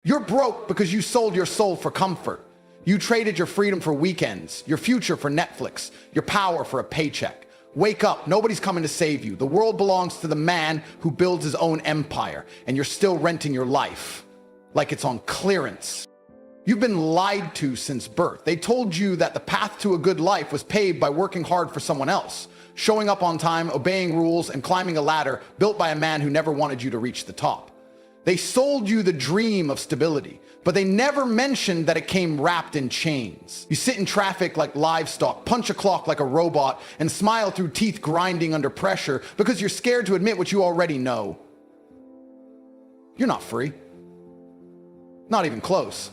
You're broke because you sold your soul for comfort. You traded your freedom for weekends, your future for Netflix, your power for a paycheck. Wake up, nobody's coming to save you. The world belongs to the man who builds his own empire, and you're still renting your life like it's on clearance. You've been lied to since birth. They told you that the path to a good life was paved by working hard for someone else, showing up on time, obeying rules, and climbing a ladder built by a man who never wanted you to reach the top. They sold you the dream of stability, but they never mentioned that it came wrapped in chains. You sit in traffic like livestock, punch a clock like a robot, and smile through teeth grinding under pressure because you're scared to admit what you already know. You're not free. Not even close.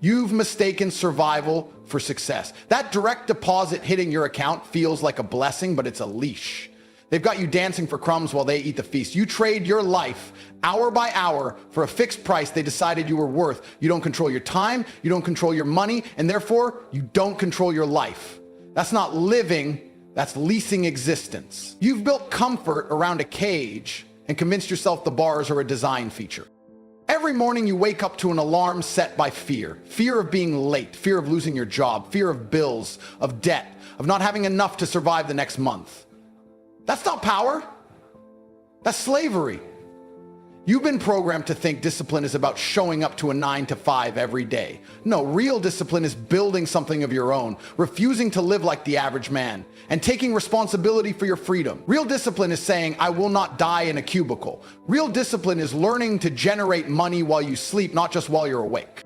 You've mistaken survival for success. That direct deposit hitting your account feels like a blessing, but it's a leash. They've got you dancing for crumbs while they eat the feast. You trade your life hour by hour for a fixed price they decided you were worth. You don't control your time, you don't control your money, and therefore you don't control your life. That's not living, that's leasing existence. You've built comfort around a cage and convinced yourself the bars are a design feature. Every morning you wake up to an alarm set by fear. Fear of being late, fear of losing your job, fear of bills, of debt, of not having enough to survive the next month. That's not power. That's slavery. You've been programmed to think discipline is about showing up to a 9 to 5 every day. No, real discipline is building something of your own, refusing to live like the average man, and taking responsibility for your freedom. Real discipline is saying, I will not die in a cubicle. Real discipline is learning to generate money while you sleep, not just while you're awake.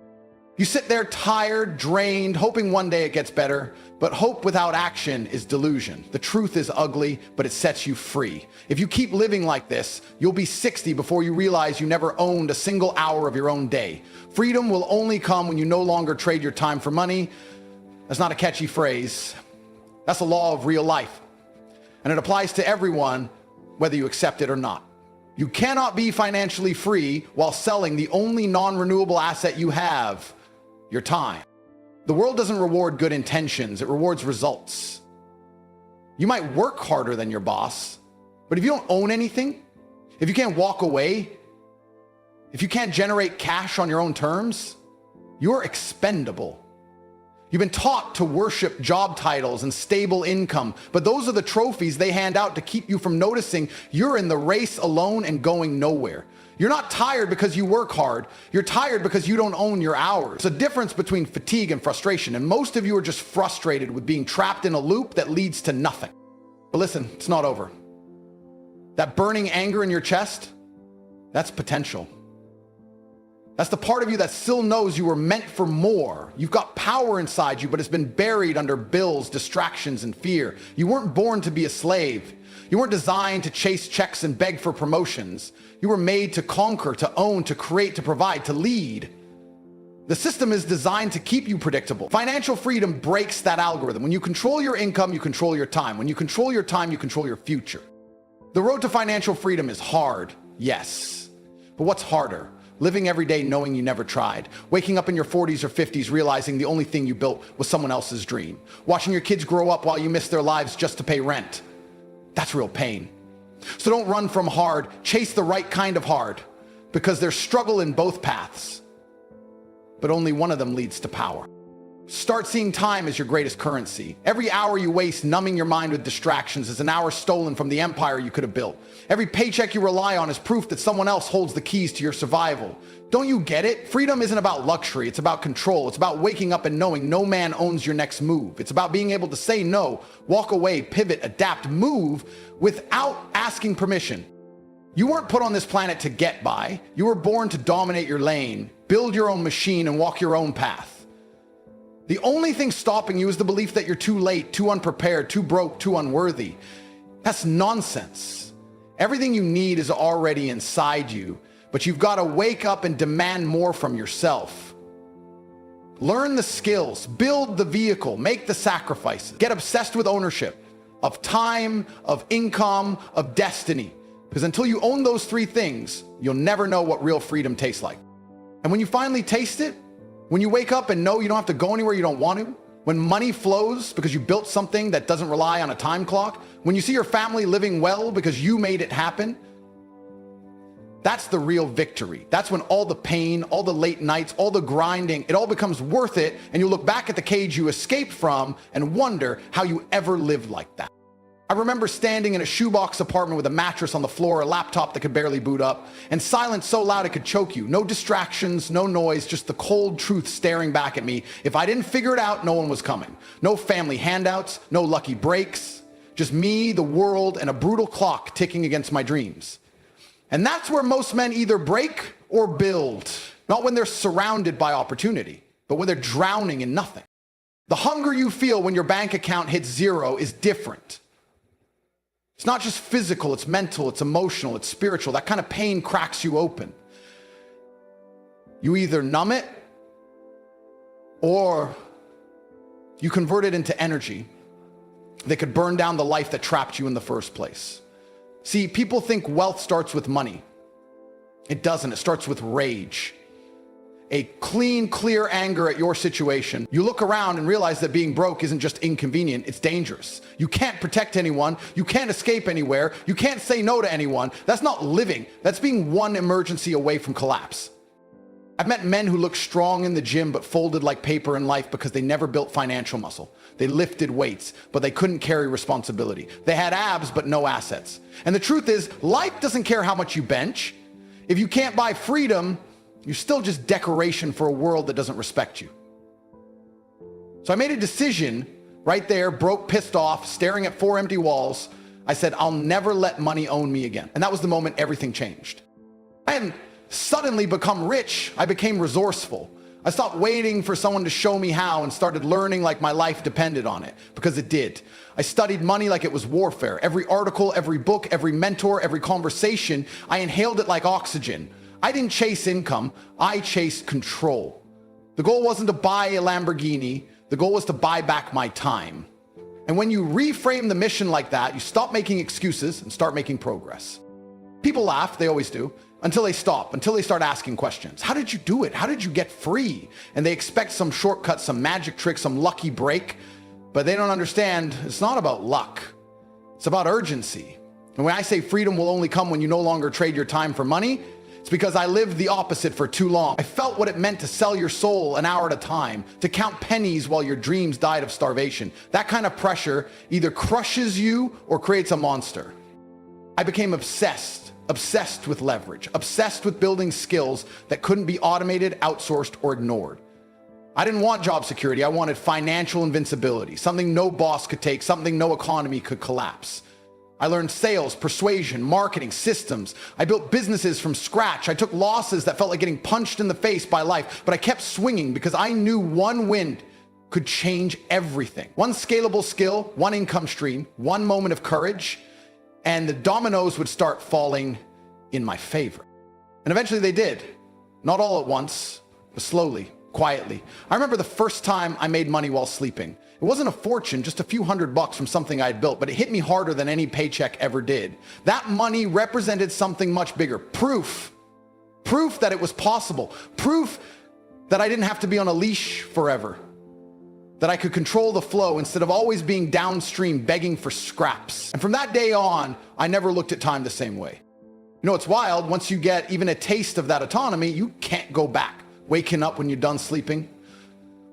You sit there tired, drained, hoping one day it gets better, but hope without action is delusion. The truth is ugly, but it sets you free. If you keep living like this, you'll be 60 before you realize you never owned a single hour of your own day. Freedom will only come when you no longer trade your time for money. That's not a catchy phrase. That's a law of real life. And it applies to everyone, whether you accept it or not. You cannot be financially free while selling the only non-renewable asset you have, your time. The world doesn't reward good intentions, it rewards results. You might work harder than your boss, but if you don't own anything, if you can't walk away, if you can't generate cash on your own terms, you're expendable. You've been taught to worship job titles and stable income, but those are the trophies they hand out to keep you from noticing you're in the race alone and going nowhere. You're not tired because you work hard. You're tired because you don't own your hours. There's a difference between fatigue and frustration, and most of you are just frustrated with being trapped in a loop that leads to nothing. But listen, it's not over. That burning anger in your chest, that's potential. That's the part of you that still knows you were meant for more. You've got power inside you, but it's been buried under bills, distractions, and fear. You weren't born to be a slave. You weren't designed to chase checks and beg for promotions. You were made to conquer, to own, to create, to provide, to lead. The system is designed to keep you predictable. Financial freedom breaks that algorithm. When you control your income, you control your time. When you control your time, you control your future. The road to financial freedom is hard, yes. But what's harder? Living every day knowing you never tried. Waking up in your 40s or 50s realizing the only thing you built was someone else's dream. Watching your kids grow up while you miss their lives just to pay rent. That's real pain. So don't run from hard. Chase the right kind of hard, because there's struggle in both paths, but only one of them leads to power. Start seeing time as your greatest currency. Every hour you waste numbing your mind with distractions is an hour stolen from the empire you could have built. Every paycheck you rely on is proof that someone else holds the keys to your survival. Don't you get it? Freedom isn't about luxury, it's about control. It's about waking up and knowing no man owns your next move. It's about being able to say no, walk away, pivot, adapt, move without asking permission. You weren't put on this planet to get by. You were born to dominate your lane, build your own machine, and walk your own path. The only thing stopping you is the belief that you're too late, too unprepared, too broke, too unworthy. That's nonsense. Everything you need is already inside you, but you've got to wake up and demand more from yourself. Learn the skills, build the vehicle, make the sacrifices, get obsessed with ownership of time, of income, of destiny. Because until you own those three things, you'll never know what real freedom tastes like. And when you finally taste it, when you wake up and know you don't have to go anywhere you don't want to, when money flows because you built something that doesn't rely on a time clock, when you see your family living well because you made it happen, That's the real victory. That's when all the pain, all the late nights, all the grinding, it all becomes worth it, and you look back at the cage you escaped from and wonder how you ever lived like that. I remember standing in a shoebox apartment with a mattress on the floor, a laptop that could barely boot up, and silence so loud it could choke you. No distractions, no noise, just the cold truth staring back at me. If I didn't figure it out, no one was coming. No family handouts, no lucky breaks, just me, the world, and a brutal clock ticking against my dreams. And that's where most men either break or build, not when they're surrounded by opportunity, but when they're drowning in nothing. The hunger you feel when your bank account hits zero is different. It's not just physical, it's mental, it's emotional, it's spiritual. That kind of pain cracks you open. You either numb it or you convert it into energy that could burn down the life that trapped you in the first place. See, people think wealth starts with money. It doesn't. It starts with rage. A clean, clear anger at your situation. You look around and realize that being broke isn't just inconvenient, it's dangerous. You can't protect anyone. You can't escape anywhere. You can't say no to anyone. That's not living. That's being one emergency away from collapse. I've met men who look strong in the gym but folded like paper in life because they never built financial muscle. They lifted weights, but they couldn't carry responsibility. They had abs, but no assets. And the truth is, life doesn't care how much you bench. If you can't buy freedom, you're still just decoration for a world that doesn't respect you. So I made a decision right there, broke, pissed off, staring at 4 empty walls. I said, I'll never let money own me again. And that was the moment everything changed. I hadn't suddenly become rich. I became resourceful. I stopped waiting for someone to show me how and started learning like my life depended on it, because it did. I studied money like it was warfare. Every article, every book, every mentor, every conversation, I inhaled it like oxygen. I didn't chase income, I chased control. The goal wasn't to buy a Lamborghini, the goal was to buy back my time. And when you reframe the mission like that, you stop making excuses and start making progress. People laugh, they always do, until they stop, until they start asking questions. How did you do it? How did you get free? And they expect some shortcut, some magic trick, some lucky break, but they don't understand it's not about luck. It's about urgency. And when I say freedom will only come when you no longer trade your time for money, it's because I lived the opposite for too long. I felt what it meant to sell your soul an hour at a time, to count pennies while your dreams died of starvation. That kind of pressure either crushes you or creates a monster. I became obsessed with leverage, obsessed with building skills that couldn't be automated, outsourced, or ignored. I didn't want job security. I wanted financial invincibility, something no boss could take, something no economy could collapse. I learned sales, persuasion, marketing, systems. I built businesses from scratch. I took losses that felt like getting punched in the face by life, but I kept swinging because I knew one wind could change everything. One scalable skill, one income stream, one moment of courage, and the dominoes would start falling in my favor. And eventually they did. Not all at once, but slowly, quietly. I remember the first time I made money while sleeping. It wasn't a fortune, just a few $100 from something I had built, but it hit me harder than any paycheck ever did. That money represented something much bigger. Proof that it was possible. Proof that I didn't have to be on a leash forever. That I could control the flow instead of always being downstream begging for scraps. And from that day on, I never looked at time the same way. You know, it's wild. Once you get even a taste of that autonomy, you can't go back. Waking up when you're done sleeping.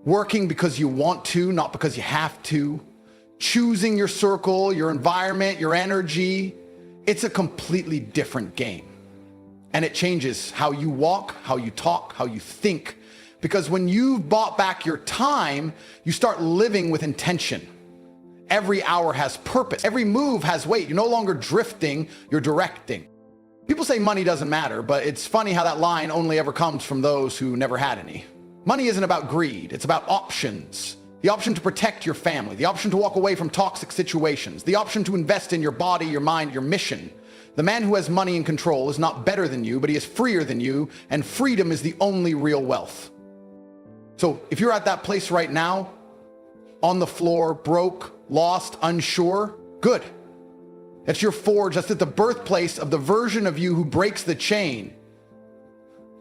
Working because you want to, not because you have to. Choosing your circle, your environment, your energy. It's a completely different game. And it changes how you walk, how you talk, how you think. Because when you've bought back your time, you start living with intention. Every hour has purpose. Every move has weight. You're no longer drifting, you're directing. People say money doesn't matter, but it's funny how that line only ever comes from those who never had any. Money isn't about greed, it's about options. The option to protect your family, the option to walk away from toxic situations, the option to invest in your body, your mind, your mission. The man who has money and control is not better than you, but he is freer than you, and freedom is the only real wealth. So if you're at that place right now, on the floor, broke, lost, unsure, good. That's your forge. That's at the birthplace of the version of you who breaks the chain.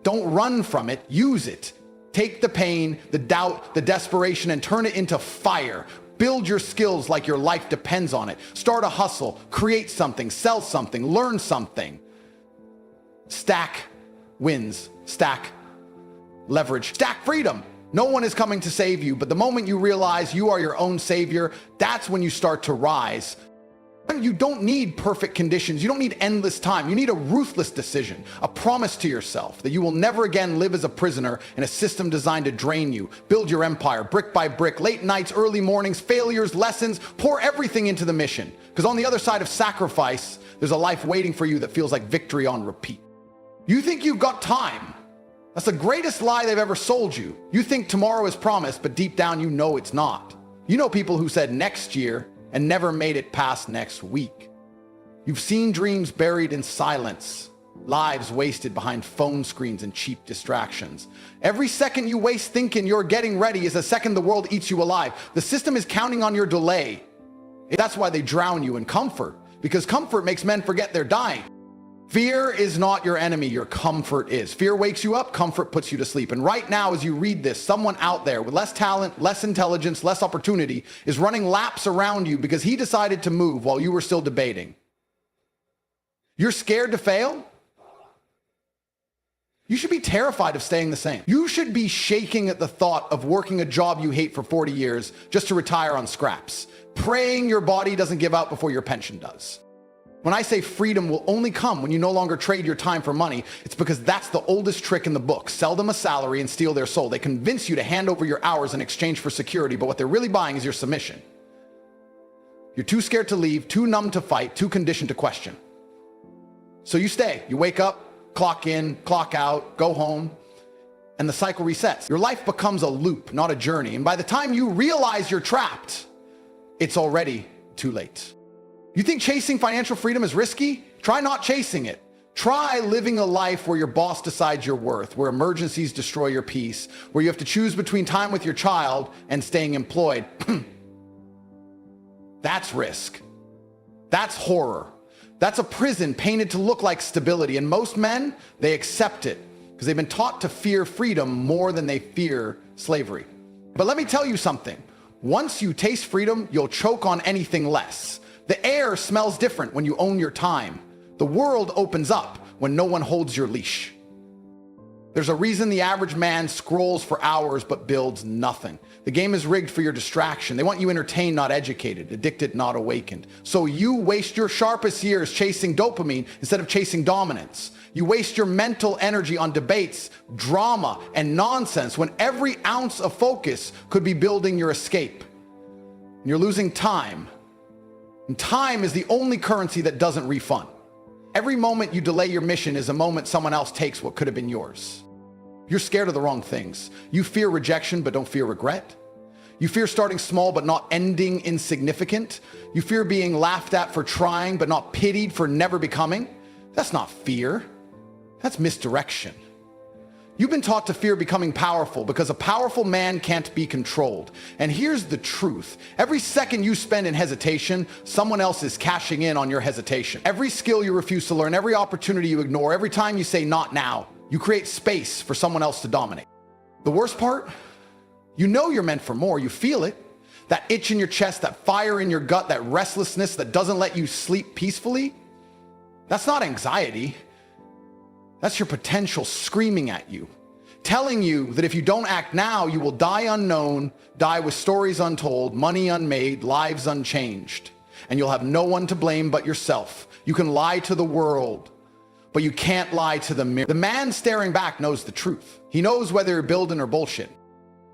Don't run from it. Use it. Take the pain, the doubt, the desperation, and turn it into fire. Build your skills like your life depends on it. Start a hustle. Create something. Sell something. Learn something. Stack wins. Stack leverage. Stack freedom. No one is coming to save you, but the moment you realize you are your own savior, that's when you start to rise. You don't need perfect conditions. You don't need endless time. You need a ruthless decision, a promise to yourself that you will never again live as a prisoner in a system designed to drain you. Build your empire brick by brick, late nights, early mornings, failures, lessons, pour everything into the mission. Because on the other side of sacrifice, there's a life waiting for you that feels like victory on repeat. You think you've got time. That's the greatest lie they've ever sold you. You think tomorrow is promised, but deep down you know it's not. You know people who said next year and never made it past next week. You've seen dreams buried in silence, lives wasted behind phone screens and cheap distractions. Every second you waste thinking you're getting ready is a second the world eats you alive. The system is counting on your delay. That's why they drown you in comfort, because comfort makes men forget they're dying. Fear is not your enemy, your comfort is. Fear wakes you up, comfort puts you to sleep. And right now, as you read this, someone out there with less talent, less intelligence, less opportunity is running laps around you because he decided to move while you were still debating. You're scared to fail? You should be terrified of staying the same. You should be shaking at the thought of working a job you hate for 40 years just to retire on scraps, praying your body doesn't give out before your pension does. When I say freedom will only come when you no longer trade your time for money, it's because that's the oldest trick in the book. Sell them a salary and steal their soul. They convince you to hand over your hours in exchange for security, but what they're really buying is your submission. You're too scared to leave, too numb to fight, too conditioned to question. So you stay. You wake up, clock in, clock out, go home, and the cycle resets. Your life becomes a loop, not a journey. And by the time you realize you're trapped, it's already too late. You think chasing financial freedom is risky? Try not chasing it. Try living a life where your boss decides your worth, where emergencies destroy your peace, where you have to choose between time with your child and staying employed. That's risk. That's horror. That's a prison painted to look like stability. And most men, they accept it because they've been taught to fear freedom more than they fear slavery. But let me tell you something. Once you taste freedom, you'll choke on anything less. The air smells different when you own your time. The world opens up when no one holds your leash. There's a reason the average man scrolls for hours but builds nothing. The game is rigged for your distraction. They want you entertained, not educated, addicted, not awakened. So you waste your sharpest years chasing dopamine instead of chasing dominance. You waste your mental energy on debates, drama, and nonsense when every ounce of focus could be building your escape. And you're losing time. And time is the only currency that doesn't refund. Every moment you delay your mission is a moment someone else takes what could have been yours. You're scared of the wrong things. You fear rejection, but don't fear regret. You fear starting small, but not ending insignificant. You fear being laughed at for trying, but not pitied for never becoming. That's not fear. That's misdirection. You've been taught to fear becoming powerful because a powerful man can't be controlled. And here's the truth. Every second you spend in hesitation, someone else is cashing in on your hesitation. Every skill you refuse to learn, every opportunity you ignore, every time you say not now, you create space for someone else to dominate. The worst part? You know you're meant for more. You feel it. That itch in your chest, that fire in your gut, that restlessness that doesn't let you sleep peacefully. That's not anxiety. That's your potential screaming at you, telling you that if you don't act now, you will die unknown, die with stories untold, money unmade, lives unchanged, and you'll have no one to blame but yourself. You can lie to the world, but you can't lie to the mirror. The man staring back knows the truth. He knows whether you're building or bullshit.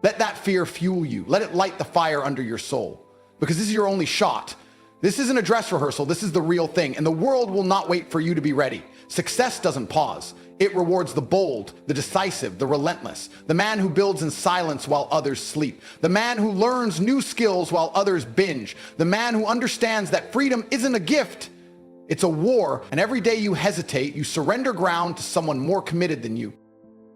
Let that fear fuel you. Let it light the fire under your soul, because this is your only shot. This isn't a dress rehearsal. This is the real thing, and the world will not wait for you to be ready. Success doesn't pause. It rewards the bold, the decisive, the relentless, the man who builds in silence while others sleep, the man who learns new skills while others binge, the man who understands that freedom isn't a gift, it's a war, and every day you hesitate, you surrender ground to someone more committed than you.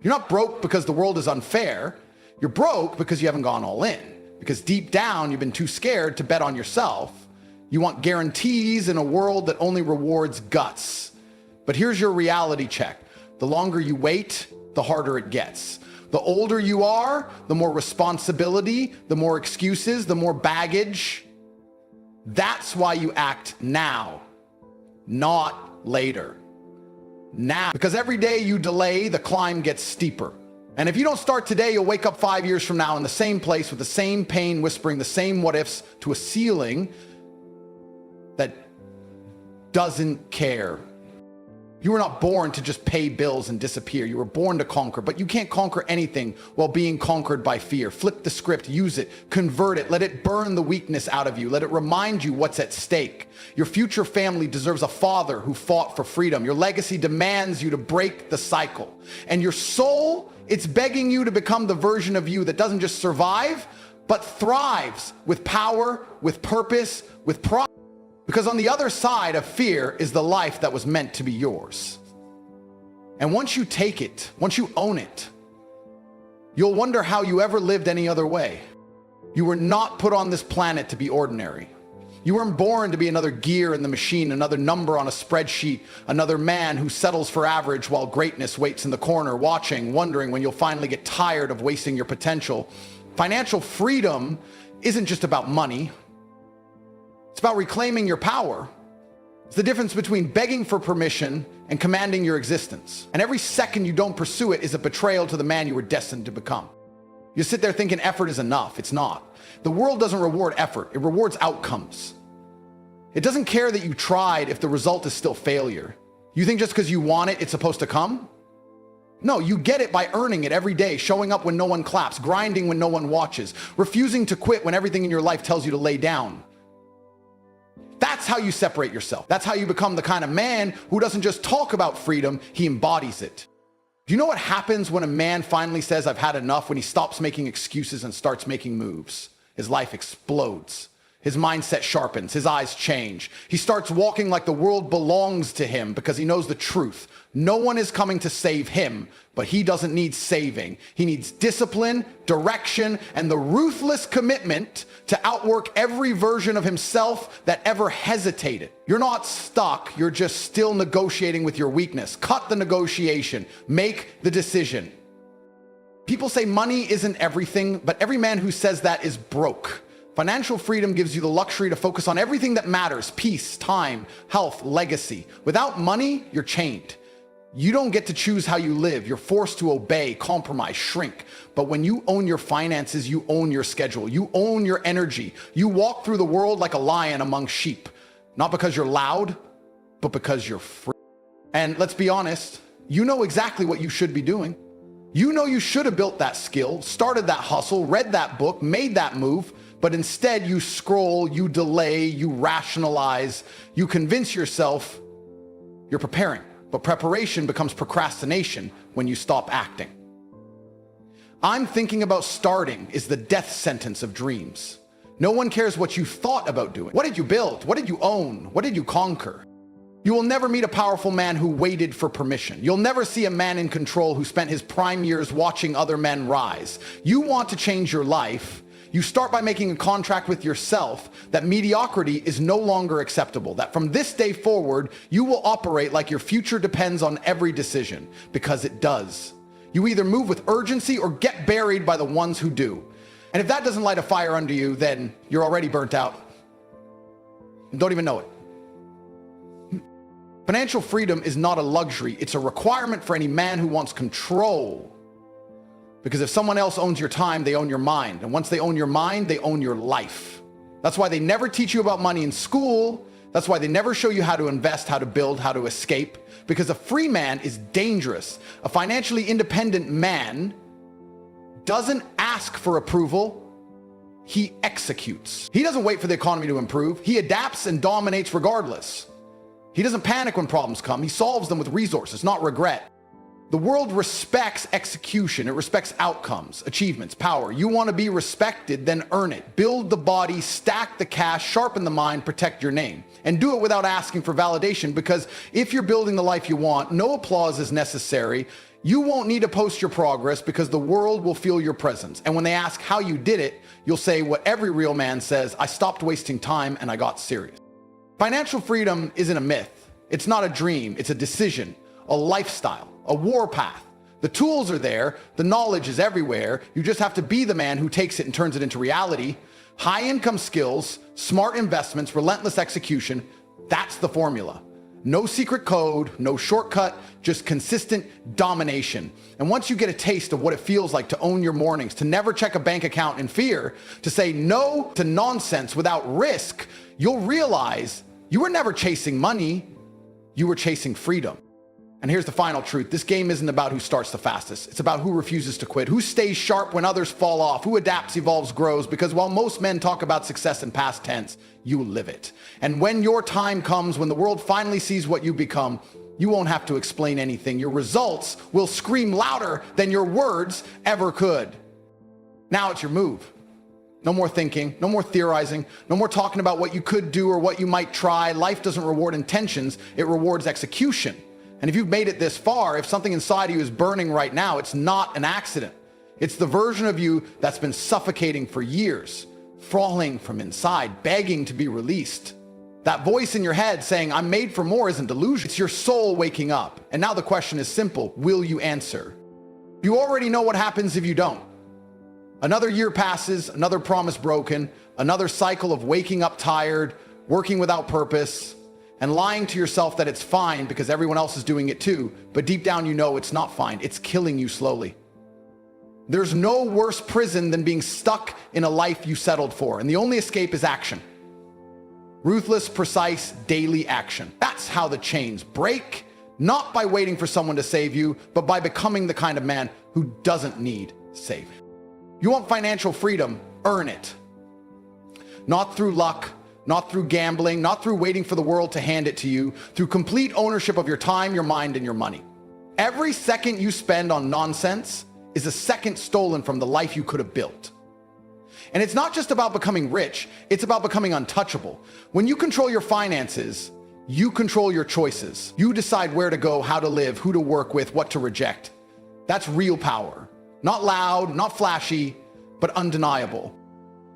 You're not broke because the world is unfair. You're broke because you haven't gone all in, because deep down you've been too scared to bet on yourself. You want guarantees in a world that only rewards guts. But here's your reality check. The longer you wait, the harder it gets. The older you are, the more responsibility, the more excuses, the more baggage. That's why you act now, not later. now. Because every day you delay, the climb gets steeper. And if you don't start today, you'll wake up 5 years from now in the same place with the same pain, whispering the same what ifs to a ceiling that doesn't care. You were not born to just pay bills and disappear. You were born to conquer, but you can't conquer anything while being conquered by fear. Flip the script, use it, convert it, let it burn the weakness out of you. Let it remind you what's at stake. Your future family deserves a father who fought for freedom. Your legacy demands you to break the cycle. And your soul, it's begging you to become the version of you that doesn't just survive, but thrives with power, with purpose, with pride. Because on the other side of fear is the life that was meant to be yours. And once you take it, once you own it, you'll wonder how you ever lived any other way. You were not put on this planet to be ordinary. You weren't born to be another gear in the machine, another number on a spreadsheet, another man who settles for average while greatness waits in the corner, watching, wondering when you'll finally get tired of wasting your potential. Financial freedom isn't just about money. It's about reclaiming your power. It's the difference between begging for permission and commanding your existence. And every second you don't pursue it is a betrayal to the man you were destined to become. You sit there thinking effort is enough. It's not. The world doesn't reward effort. It rewards outcomes. It doesn't care that you tried if the result is still failure. You think just because you want it, it's supposed to come? No, you get it by earning it every day, showing up when no one claps, grinding when no one watches, refusing to quit when everything in your life tells you to lay down. That's how you separate yourself. That's how you become the kind of man who doesn't just talk about freedom, he embodies it. Do you know what happens when a man finally says, I've had enough, when he stops making excuses and starts making moves? His life explodes. His mindset sharpens. His eyes change. He starts walking like the world belongs to him because he knows the truth. No one is coming to save him, but he doesn't need saving. He needs discipline, direction, and the ruthless commitment to outwork every version of himself that ever hesitated. You're not stuck. You're just still negotiating with your weakness. Cut the negotiation. Make the decision. People say money isn't everything, but every man who says that is broke. Financial freedom gives you the luxury to focus on everything that matters: peace, time, health, legacy. Without money, you're chained. You don't get to choose how you live. You're forced to obey, compromise, shrink. But when you own your finances, you own your schedule. You own your energy. You walk through the world like a lion among sheep. Not because you're loud, but because you're free. And let's be honest, you know exactly what you should be doing. You know you should have built that skill, started that hustle, read that book, made that move, but instead you scroll, you delay, you rationalize, you convince yourself you're preparing. But preparation becomes procrastination when you stop acting. I'm thinking about starting is the death sentence of dreams. No one cares what you thought about doing. What did you build? What did you own? What did you conquer? You will never meet a powerful man who waited for permission. You'll never see a man in control who spent his prime years watching other men rise. You want to change your life. You start by making a contract with yourself that mediocrity is no longer acceptable, that from this day forward, you will operate like your future depends on every decision, because it does. You either move with urgency or get buried by the ones who do. And if that doesn't light a fire under you, then you're already burnt out and don't even know it. Financial freedom is not a luxury. It's a requirement for any man who wants control. Because if someone else owns your time, they own your mind. And once they own your mind, they own your life. That's why they never teach you about money in school. That's why they never show you how to invest, how to build, how to escape. Because a free man is dangerous. A financially independent man doesn't ask for approval. He executes. He doesn't wait for the economy to improve. He adapts and dominates regardless. He doesn't panic when problems come. He solves them with resources, not regret. The world respects execution. It respects outcomes, achievements, power. You want to be respected, then earn it. Build the body, stack the cash, sharpen the mind, protect your name. And do it without asking for validation, because if you're building the life you want, no applause is necessary. You won't need to post your progress because the world will feel your presence. And when they ask how you did it, you'll say what every real man says: I stopped wasting time and I got serious. Financial freedom isn't a myth. It's not a dream. It's a decision, a lifestyle. A warpath. The tools are there. The knowledge is everywhere. You just have to be the man who takes it and turns it into reality. High income skills, smart investments, relentless execution. That's the formula. No secret code, no shortcut, just consistent domination. And once you get a taste of what it feels like to own your mornings, to never check a bank account in fear, to say no to nonsense without risk, you'll realize you were never chasing money, you were chasing freedom. And here's the final truth. This game isn't about who starts the fastest. It's about who refuses to quit, who stays sharp when others fall off, who adapts, evolves, grows. Because while most men talk about success in past tense, you live it. And when your time comes, when the world finally sees what you become, you won't have to explain anything. Your results will scream louder than your words ever could. Now it's your move. No more thinking, no more theorizing, no more talking about what you could do or what you might try. Life doesn't reward intentions, it rewards execution. And if you've made it this far, if something inside of you is burning right now, it's not an accident. It's the version of you that's been suffocating for years, falling from inside, begging to be released. That voice in your head saying, I'm made for more, isn't delusion. It's your soul waking up. And now the question is simple. Will you answer? You already know what happens if you don't. Another year passes, another promise broken, another cycle of waking up tired, working without purpose, and lying to yourself that it's fine because everyone else is doing it too, but deep down you know it's not fine. It's killing you slowly. There's no worse prison than being stuck in a life you settled for, and the only escape is action. Ruthless, precise, daily action. That's how the chains break, not by waiting for someone to save you, but by becoming the kind of man who doesn't need saving. You want financial freedom? Earn it. Not through luck, not through gambling, not through waiting for the world to hand it to you, through complete ownership of your time, your mind, and your money. Every second you spend on nonsense is a second stolen from the life you could have built. And it's not just about becoming rich, it's about becoming untouchable. When you control your finances, you control your choices. You decide where to go, how to live, who to work with, what to reject. That's real power. Not loud, not flashy, but undeniable.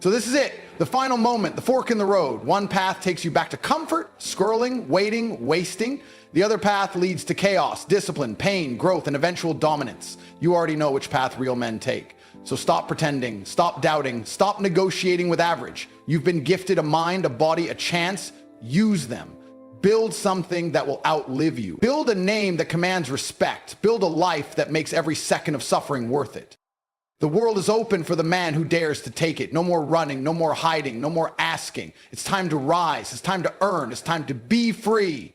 So this is it, the final moment, the fork in the road. One path takes you back to comfort, scrolling, waiting, wasting. The other path leads to chaos, discipline, pain, growth, and eventual dominance. You already know which path real men take. So stop pretending, stop doubting, stop negotiating with average. You've been gifted a mind, a body, a chance. Use them. Build something that will outlive you. Build a name that commands respect. Build a life that makes every second of suffering worth it. The world is open for the man who dares to take it. No more running, no more hiding, no more asking. It's time to rise. It's time to earn. It's time to be free.